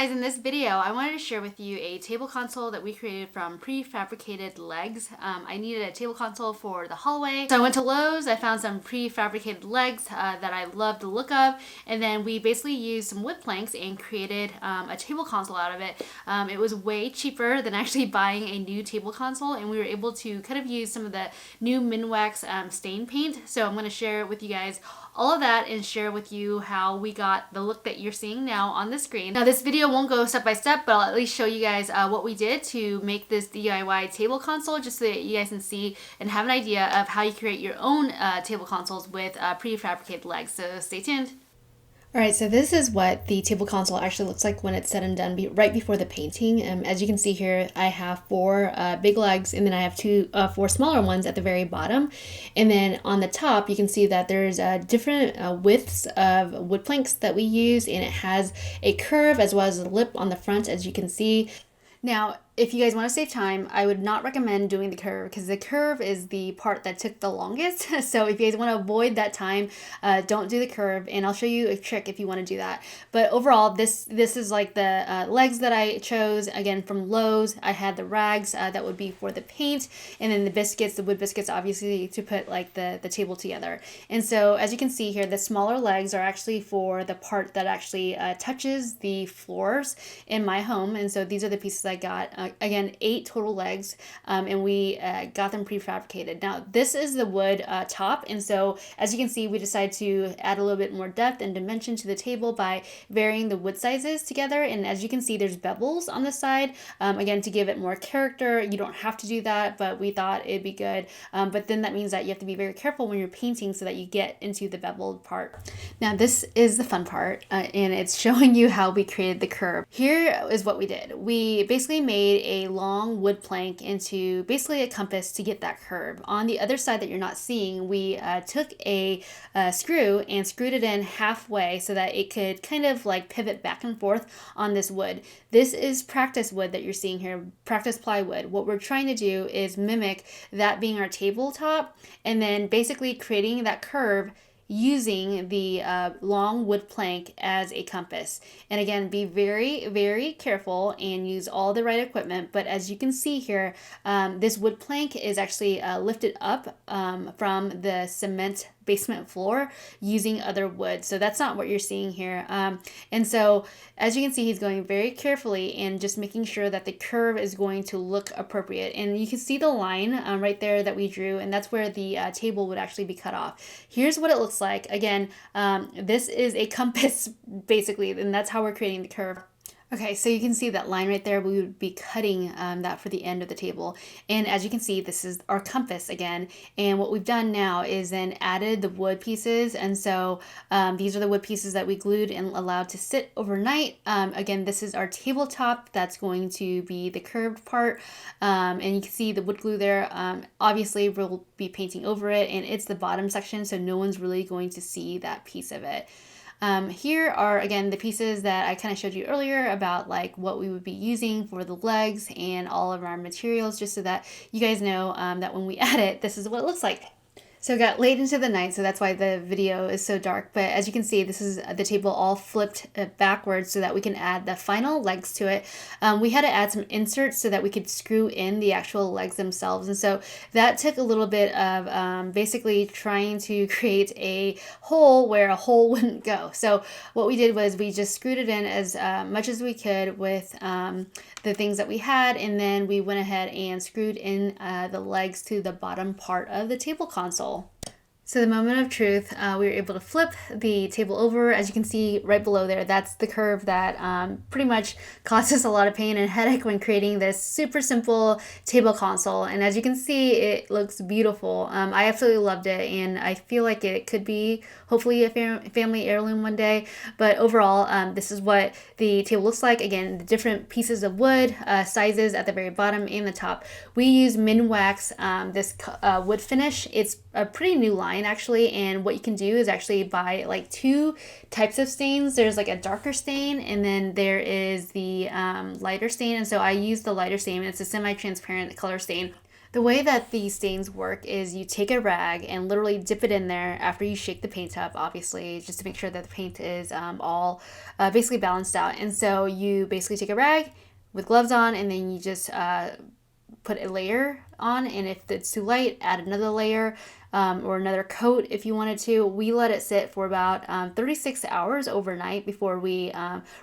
guys, in this video I wanted to share with you a table console that we created from prefabricated legs. I needed a table console for the hallway, so I went to Lowe's. I found some prefabricated legs that I love the look of, and then we basically used some wood planks and created a table console out of it. It was way cheaper than actually buying a new table console, and we were able to kind of use some of the new Minwax stain paint. So I'm going to share with you guys all of that and share with you how we got the look that you're seeing now on the screen. Now this video won't go step by step, but I'll at least show you guys what we did to make this DIY table console, just so that you guys can see and have an idea of how you create your own table consoles with prefabricated legs. So stay tuned. Alright, so this is what the table console actually looks like when it's said and done right before the painting. As you can see here, I have 4 big legs, and then I have 4 smaller ones at the very bottom. And then on the top, you can see that there's different widths of wood planks that we use, and it has a curve as well as a lip on the front, as you can see. Now, if you guys want to save time, I would not recommend doing the curve, because the curve is the part that took the longest. So if you guys want to avoid that time, don't do the curve, and I'll show you a trick if you want to do that. But overall, this is like the legs that I chose, again, from Lowe's. I had the rags that would be for the paint, and then the biscuits, the wood biscuits, obviously, to put like the table together. And so as you can see here, the smaller legs are actually for the part that actually touches the floors in my home. And so these are the pieces I got. Again, 8 total legs, and we got them prefabricated. Now, this is the wood top, and so as you can see, we decided to add a little bit more depth and dimension to the table by varying the wood sizes together. And as you can see, there's bevels on the side, again, to give it more character. You don't have to do that, but we thought it'd be good. But then that means that you have to be very careful when you're painting so that you get into the beveled part. Now, this is the fun part, and it's showing you how we created the curve. Here is what we did. We basically made a long wood plank into basically a compass to get that curve. On the other side that you're not seeing, we took a screw and screwed it in halfway so that it could kind of like pivot back and forth on this wood. This is practice wood that you're seeing here, practice plywood. What we're trying to do is mimic that being our tabletop, and then basically creating that curve using the long wood plank as a compass. And again, be very, very careful and use all the right equipment. But as you can see here, this wood plank is actually lifted up from the cement basement floor using other wood. So that's not what you're seeing here. And so as you can see, he's going very carefully and just making sure that the curve is going to look appropriate. And you can see the line right there that we drew, and that's where the table would actually be cut off. Here's what it looks like. Again, this is a compass basically, and that's how we're creating the curve. Okay, so you can see that line right there. We would be cutting that for the end of the table. And as you can see, this is our compass again. And what we've done now is then added the wood pieces. And so these are the wood pieces that we glued and allowed to sit overnight. Again, this is our tabletop. That's going to be the curved part. And you can see the wood glue there. Obviously, we'll be painting over it, and it's the bottom section, so no one's really going to see that piece of it. Here are, again, the pieces that I kind of showed you earlier about like what we would be using for the legs and all of our materials, just so that you guys know that when we add it, this is what it looks like. So it got late into the night, so that's why the video is so dark. But as you can see, this is the table all flipped backwards so that we can add the final legs to it. We had to add some inserts so that we could screw in the actual legs themselves. And so that took a little bit of basically trying to create a hole where a hole wouldn't go. So what we did was we just screwed it in as much as we could with the things that we had, and then we went ahead and screwed in the legs to the bottom part of the table console. So the moment of truth, we were able to flip the table over. As you can see right below there, that's the curve that pretty much caused us a lot of pain and headache when creating this super simple table console. And as you can see, it looks beautiful. I absolutely loved it, and I feel like it could be hopefully a family heirloom one day. But overall, this is what the table looks like. Again, the different pieces of wood, sizes at the very bottom and the top. We use Minwax, this wood finish. It's a pretty new line actually, and what you can do is actually buy like 2 types of stains. There's like a darker stain, and then there is the lighter stain. And so I use the lighter stain, and it's a semi-transparent color stain. The way that these stains work is you take a rag and literally dip it in there after you shake the paint up, obviously, just to make sure that the paint is all basically balanced out. And so you basically take a rag with gloves on, and then you just put a layer on, and if it's too light, add another layer or another coat if you wanted to. We let it sit for about 36 hours overnight before we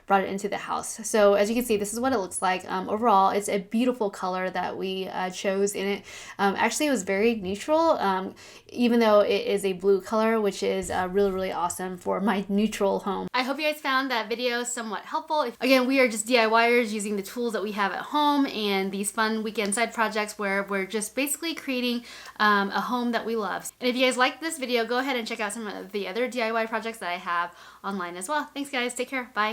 brought it into the house. So as you can see, this is what it looks like. Overall, it's a beautiful color that we chose in it. Actually, it was very neutral, even though it is a blue color, which is really, really awesome for my neutral home. I hope you guys found that video somewhat helpful. Again, we are just DIYers using the tools that we have at home and these fun weekend side projects where we're just basically creating a home that we love. And if you guys liked this video, go ahead and check out some of the other DIY projects that I have online as well. Thanks guys, take care, bye.